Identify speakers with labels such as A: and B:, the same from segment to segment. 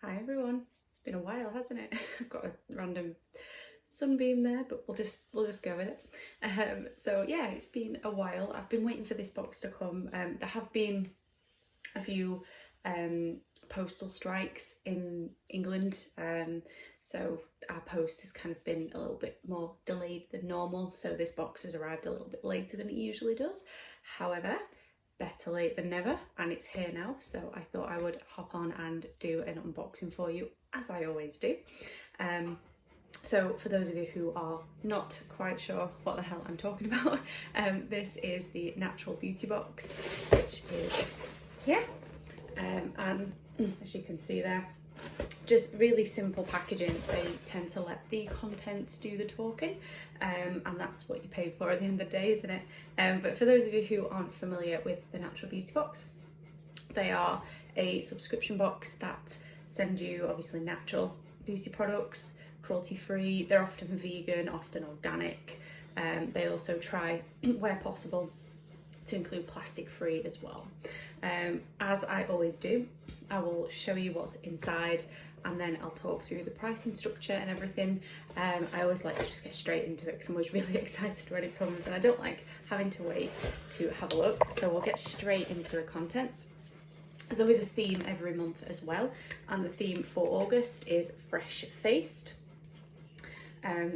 A: Hi everyone. It's been a while, hasn't it? I've got a random sunbeam there, but we'll just go with it. So yeah, it's been a while. I've been waiting for this box to come. There have been a few postal strikes in England, so our post has kind of been a little bit more delayed than normal, so this box has arrived a little bit later than it usually does. However, better late than never, and it's here now, so I thought I would hop on and do an unboxing for you, as I always do. So for those of you who are not quite sure what the hell I'm talking about, this is the Natural Beauty Box, which is here, and as you can see there, just really simple packaging. They tend to let the contents do the talking, and that's what you pay for at the end of the day, isn't it? But for those of you who aren't familiar with the Natural Beauty Box, they are a subscription box that send you obviously natural beauty products, cruelty-free. They're often vegan, often organic. They also try, where possible, to include plastic-free as well. As I always do, I will show you what's inside, and then I'll talk through the pricing structure and everything. I always like to just get straight into it because I'm always really excited when it comes, and I don't like having to wait to have a look, so we'll get straight into the contents. There's always a theme every month as well, and the theme for August is Fresh Faced.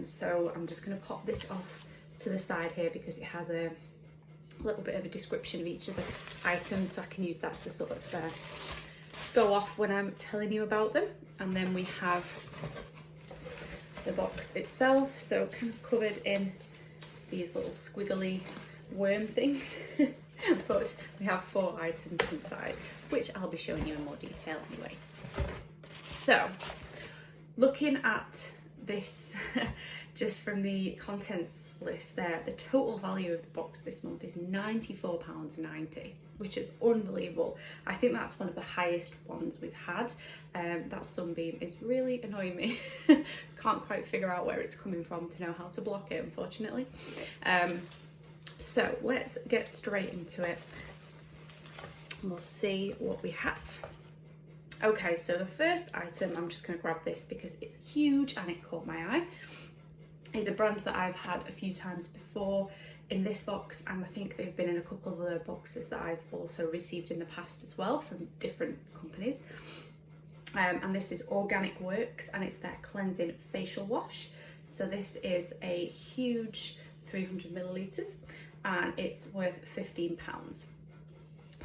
A: So I'm just going to pop this off to the side here because it has a little bit of a description of each of the items, so I can use that to sort of go off when I'm telling you about them. And then we have the box itself, so kind of covered in these little squiggly worm things. But we have 4 items inside, which I'll be showing you in more detail anyway. So looking at this just from the contents list there, the total value of the box this month is £94.90, which is unbelievable. I think that's one of the highest ones we've had. That sunbeam is really annoying me. Can't quite figure out where it's coming from to know how to block it, unfortunately. So let's get straight into it and we'll see what we have. Okay, so the first item, I'm just going to grab this because it's huge and it caught my eye, is a brand that I've had a few times before in this box, and I think they've been in a couple of other boxes that I've also received in the past as well from different companies. And this is Organic Works, and it's their cleansing facial wash. So this is a huge 300 millilitres and it's worth £15.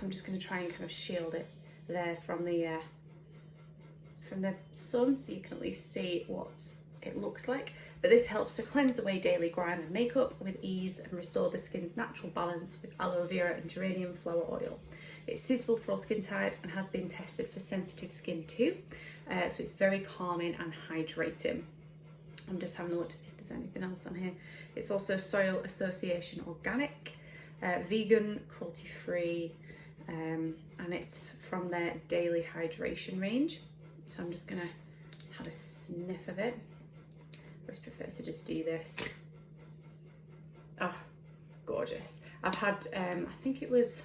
A: I'm just going to try and kind of shield it there from the sun so you can at least see what it looks like. But this helps to cleanse away daily grime and makeup with ease and restore the skin's natural balance with aloe vera and geranium flower oil. It's suitable for all skin types and has been tested for sensitive skin too, so it's very calming and hydrating. I'm just having a look to see if there's anything else on here. It's also Soil Association organic, vegan, cruelty-free, and it's from their daily hydration range. So I'm just gonna have a sniff of it. I always prefer to just do this. Oh, gorgeous. I've had, I think it was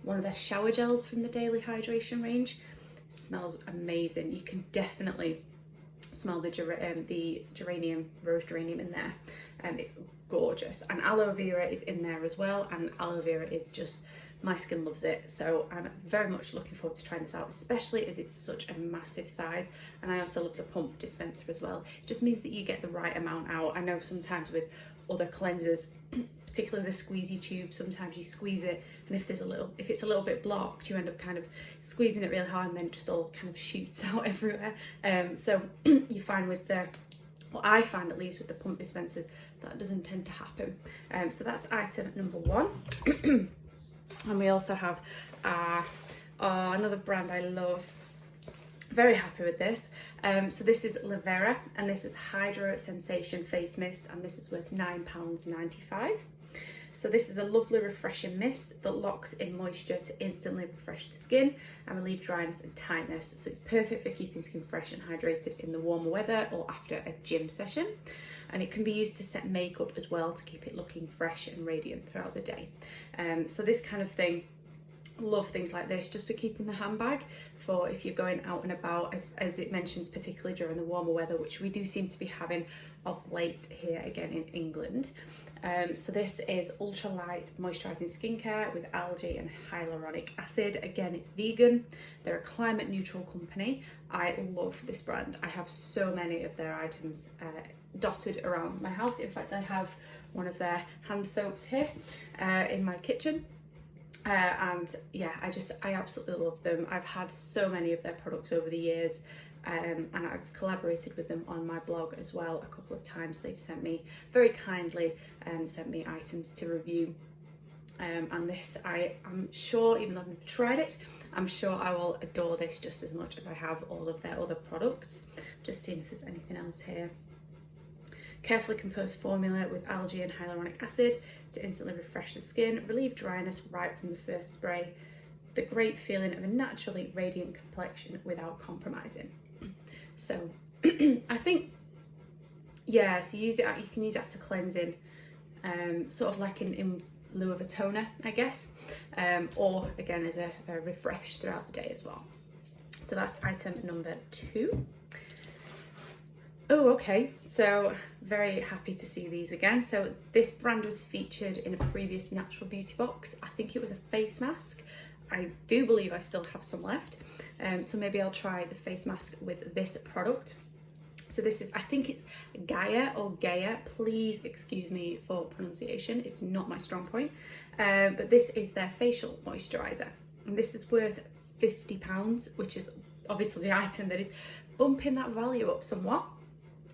A: one of their shower gels from the daily hydration range. Smells amazing. You can definitely smell the geranium, rose geranium in there. It's gorgeous. And aloe vera is in there as well, and aloe vera is just, my skin loves it, so I'm very much looking forward to trying this out, especially as it's such a massive size. And I also love the pump dispenser as well. It just means that you get the right amount out. I know sometimes with other cleansers, particularly the squeezy tube, sometimes you squeeze it, and if it's a little bit blocked, you end up kind of squeezing it really hard and then it just all kind of shoots out everywhere. So you find with what I find at least with the pump dispensers, that doesn't tend to happen. So that's item number 1. And we also have another brand I love. Very happy with this. So this is Lavera, and this is Hydro Sensation Face Mist, and this is worth £9.95. So this is a lovely refreshing mist that locks in moisture to instantly refresh the skin and relieve dryness and tightness. So it's perfect for keeping skin fresh and hydrated in the warmer weather or after a gym session. And it can be used to set makeup as well to keep it looking fresh and radiant throughout the day. So this kind of thing love things like this just to keep in the handbag for if you're going out and about, as it mentions, particularly during the warmer weather, which we do seem to be having of late here again in England. So this is ultralight moisturising skincare with algae and hyaluronic acid. Again, it's vegan. They're a climate neutral company. I love this brand. I have so many of their items dotted around my house. In fact, I have one of their hand soaps here in my kitchen. And yeah, I absolutely love them. I've had so many of their products over the years, and I've collaborated with them on my blog as well a couple of times. They've sent me, very kindly, sent me items to review. And this, I'm sure, even though I've never tried it, I'm sure I will adore this just as much as I have all of their other products. Just seeing if there's anything else here. Carefully composed formula with algae and hyaluronic acid to instantly refresh the skin, relieve dryness right from the first spray. The great feeling of a naturally radiant complexion without compromising. So I think, yeah, so you can use it after cleansing, sort of like in lieu of a toner, I guess, or again as a refresh throughout the day as well. So that's item number 2. Oh, okay, so very happy to see these again. So this brand was featured in a previous Natural Beauty box. I think it was a face mask. I do believe I still have some left. So maybe I'll try the face mask with this product. So this is, I think it's Gaia or Gaia. Please excuse me for pronunciation. It's not my strong point. But this is their facial moisturiser. And this is worth £50, which is obviously the item that is bumping that value up somewhat.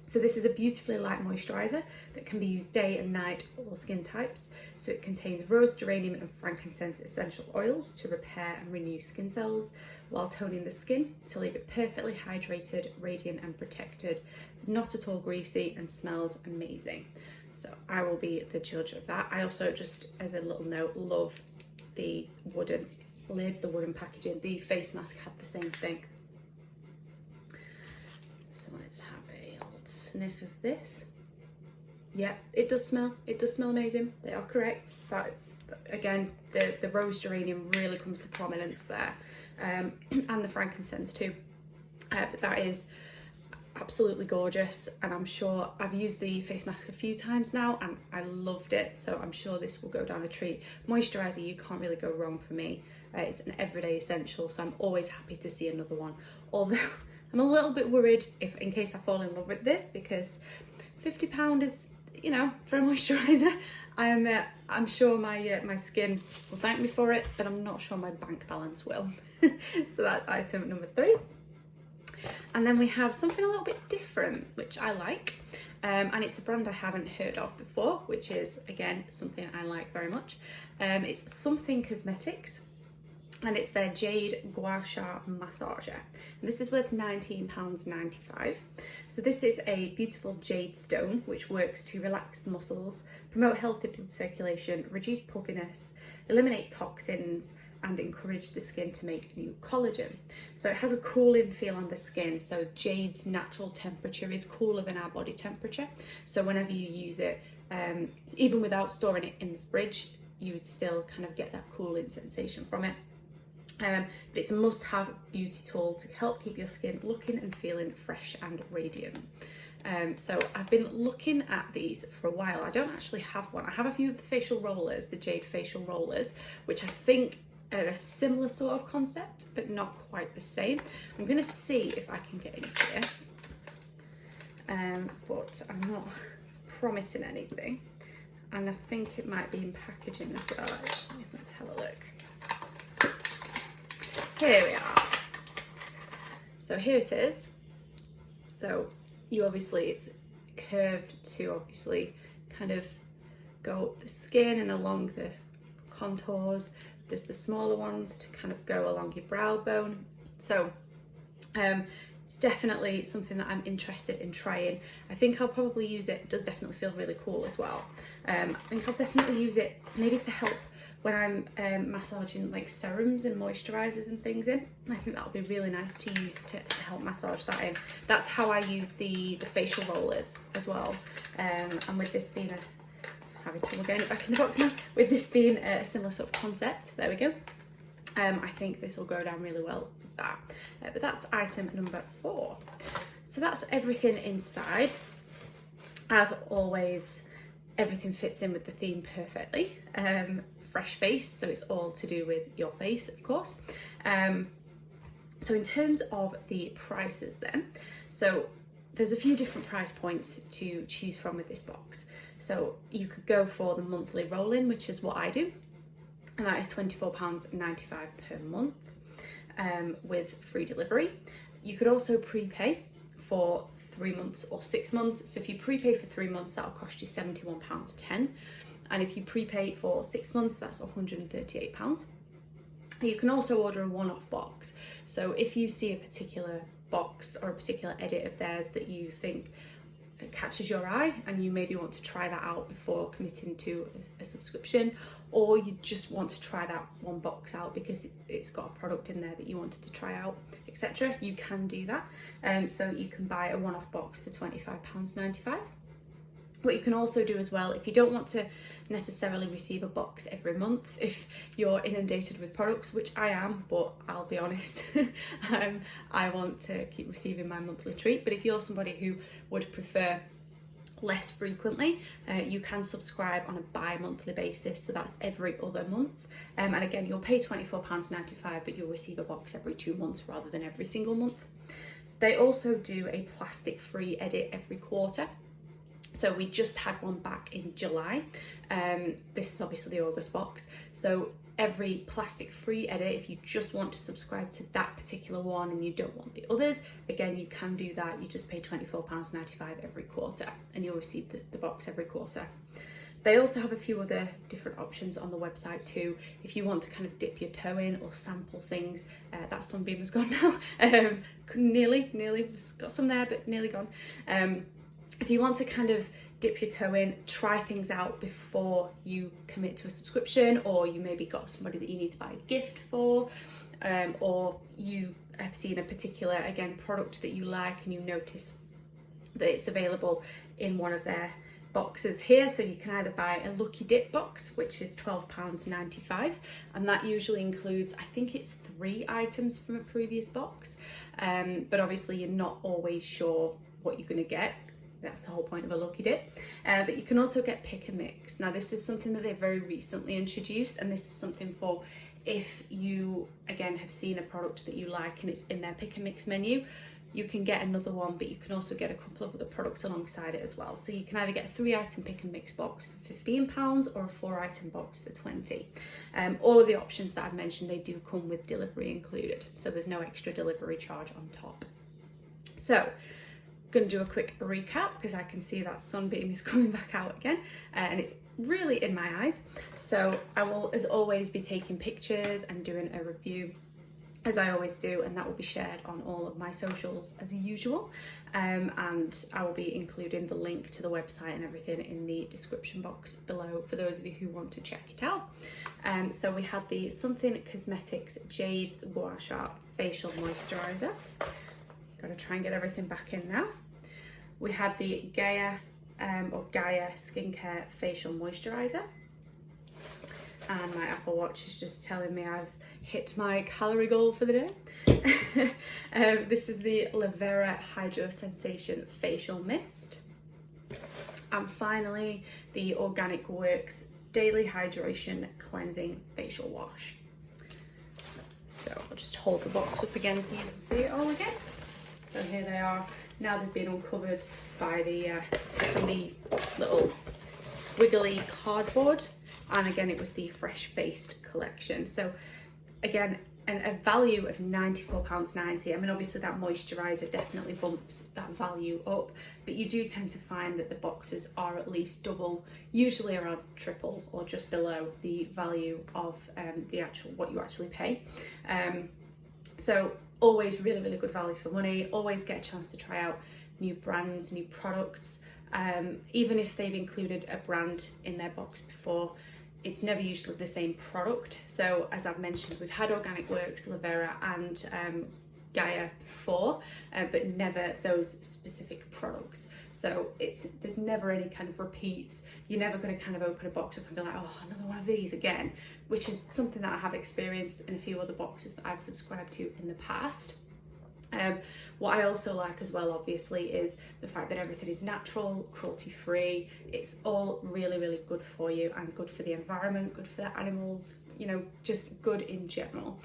A: So this is a beautifully light moisturiser that can be used day and night for all skin types. So it contains rose, geranium and frankincense essential oils to repair and renew skin cells while toning the skin to leave it perfectly hydrated, radiant and protected, not at all greasy, and smells amazing. So I will be the judge of that. I also, just as a little note, love the wooden lid, the wooden packaging. The face mask had the same thing. So let's have a little sniff of this. Yeah, it does smell amazing. They are correct. That's, again, the rose geranium really comes to prominence there, and the frankincense too. But that is absolutely gorgeous, and I'm sure I've used the face mask a few times now and I loved it, so I'm sure this will go down a treat. Moisturiser, you can't really go wrong for me. It's an everyday essential, so I'm always happy to see another one. Although I'm a little bit worried in case I fall in love with this, because £50 is, you know, for a moisturiser. I'm sure my skin will thank me for it, but I'm not sure my bank balance will. So that's item number 3. And then we have something a little bit different, which I like, and it's a brand I haven't heard of before, which is, again, something I like very much. It's Something Cosmetics, and it's their Jade Gouache massager. And this is worth £19.95. So this is a beautiful jade stone which works to relax the muscles, promote healthy blood circulation, reduce puffiness, eliminate toxins, and encourage the skin to make new collagen. So it has a cooling feel on the skin. So jade's natural temperature is cooler than our body temperature. So whenever you use it, even without storing it in the fridge, you would still kind of get that cooling sensation from it. But it's a must-have beauty tool to help keep your skin looking and feeling fresh and radiant. So I've been looking at these for a while. I don't actually have one. I have a few of the facial rollers, the Jade facial rollers, which I think are a similar sort of concept, but not quite the same. I'm going to see if I can get into here, but I'm not promising anything. And I think it might be in packaging as well, actually. Let's have a look. Here we are. So here it is. So you obviously, it's curved to obviously kind of go up the skin and along the contours. There's the smaller ones to kind of go along your brow bone. So it's definitely something that I'm interested in trying. I think I'll probably use it. It does definitely feel really cool as well. I think I'll definitely use it maybe to help when I'm massaging like serums and moisturisers and things in. I think that'll be really nice to use to help massage that in. That's how I use the facial rollers as well. And with this being having trouble getting it back in the box now, with this being a similar sort of concept, there we go. I think this will go down really well with that. But that's item number 4. So that's everything inside. As always, everything fits in with the theme perfectly. Fresh face, so it's all to do with your face, of course. So in terms of the prices then, so there's a few different price points to choose from with this box. So you could go for the monthly roll-in, which is what I do, and that is £24.95 per month with free delivery. You could also prepay for 3 months or 6 months. So if you prepay for 3 months, that'll cost you £71.10. And if you prepay for 6 months, that's £138. You can also order a one-off box. So if you see a particular box or a particular edit of theirs that you think catches your eye and you maybe want to try that out before committing to a subscription, or you just want to try that one box out because it's got a product in there that you wanted to try out, etc., you can do that. So you can buy a one-off box for £25.95. What you can also do as well, if you don't want to necessarily receive a box every month, if you're inundated with products, which I am, but I'll be honest, I want to keep receiving my monthly treat. But if you're somebody who would prefer less frequently, you can subscribe on a bi-monthly basis, so that's every other month. And again, you'll pay £24.95, but you'll receive a box every 2 months rather than every single month. They also do a plastic-free edit every quarter. So we just had one back in July. This is obviously the August box. So every plastic-free edit, if you just want to subscribe to that particular one and you don't want the others, again, you can do that. You just pay £24.95 every quarter and you'll receive the box every quarter. They also have a few other different options on the website too. If you want to kind of dip your toe in or sample things, that sunbeam is gone now. Nearly, got some there, but nearly gone. If you want to kind of dip your toe in, try things out before you commit to a subscription, or you maybe got somebody that you need to buy a gift for, or you have seen a particular, again, product that you like and you notice that it's available in one of their boxes here. So you can either buy a Lucky Dip box, which is £12.95, and that usually includes, I think it's 3 items from a previous box, but obviously you're not always sure what you're going to get. That's the whole point of a Lucky Dip. But you can also get Pick and Mix. Now this is something that they very recently introduced, and this is something for if you, again, have seen a product that you like and it's in their Pick and Mix menu, you can get another one, but you can also get a couple of other products alongside it as well. So you can either get a 3-item Pick and Mix box for £15 or a 4-item box for £20. All of the options that I've mentioned, they do come with delivery included, so there's no extra delivery charge on top. So going to do a quick recap because I can see that sunbeam is coming back out again, and it's really in my eyes. So I will, as always, be taking pictures and doing a review as I always do, and that will be shared on all of my socials as usual, and I will be including the link to the website and everything in the description box below for those of you who want to check it out. So we had the Something Cosmetics Jade Gouache Facial Moisturiser. Gotta try and get everything back in now. We had the Gaia Gaia Skincare Facial Moisturiser, and my Apple Watch is just telling me I've hit my calorie goal for the day. This is the Lavera Hydro Sensation Facial Mist, and finally the Organic Works Daily Hydration Cleansing Facial Wash. So I'll just hold the box up again so you can see it all again. So here they are. Now they've been uncovered by from the little squiggly cardboard, and again it was the Fresh Faced collection. So again, a value of £94.90. I mean, obviously that moisturiser definitely bumps that value up, but you do tend to find that the boxes are at least double, usually around triple or just below the value of the actual what you actually pay. So always really good value for money. Always get a chance to try out new brands, new products. Even if they've included a brand in their box before, it's never usually the same product. So as I've mentioned, we've had Organic Works, Lavera and Gaia before, but never those specific products. So there's never any kind of repeats. You're never going to kind of open a box up and be like, oh, another one of these again, which is something that I have experienced in a few other boxes that I've subscribed to in the past. What I also like as well, obviously, is the fact that everything is natural, cruelty free. It's all really, really good for you and good for the environment, good for the animals, you know, just good in general.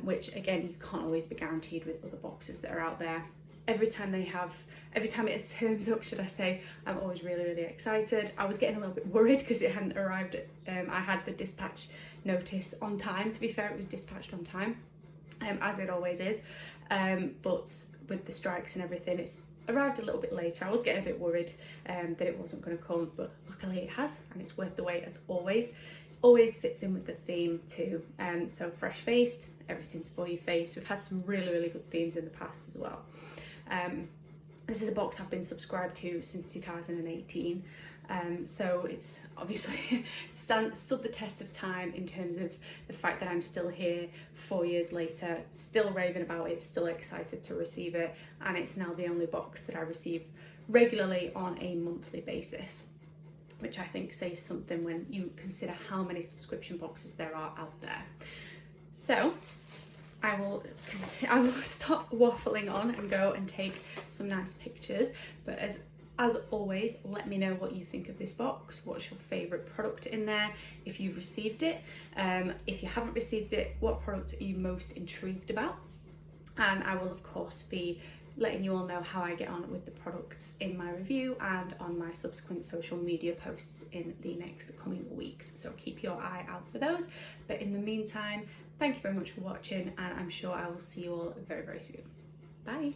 A: Which again, you can't always be guaranteed with other boxes that are out there. Every time it turns up, should I say, I'm always really, really excited. I was getting a little bit worried because it hadn't arrived. I had the dispatch notice on time. To be fair, it was dispatched on time, as it always is. But with the strikes and everything, it's arrived a little bit later. I was getting a bit worried that it wasn't going to come, but luckily it has, and it's worth the wait as always. Always fits in with the theme too. So fresh faced, everything's for your face. We've had some really, really good themes in the past as well. This is a box I've been subscribed to since 2018. So it's obviously stood the test of time in terms of the fact that I'm still here 4 years later, still raving about it, still excited to receive it, and it's now the only box that I receive regularly on a monthly basis, which I think says something when you consider how many subscription boxes there are out there. So I will stop waffling on and go and take some nice pictures, but as always, let me know what you think of this box. What's your favourite product in there if you've received it? If you haven't received it, what product are you most intrigued about? And I will of course be letting you all know how I get on with the products in my review and on my subsequent social media posts in the next coming weeks. So keep your eye out for those. But in the meantime, thank you very much for watching, and I'm sure I will see you all very, very soon. Bye.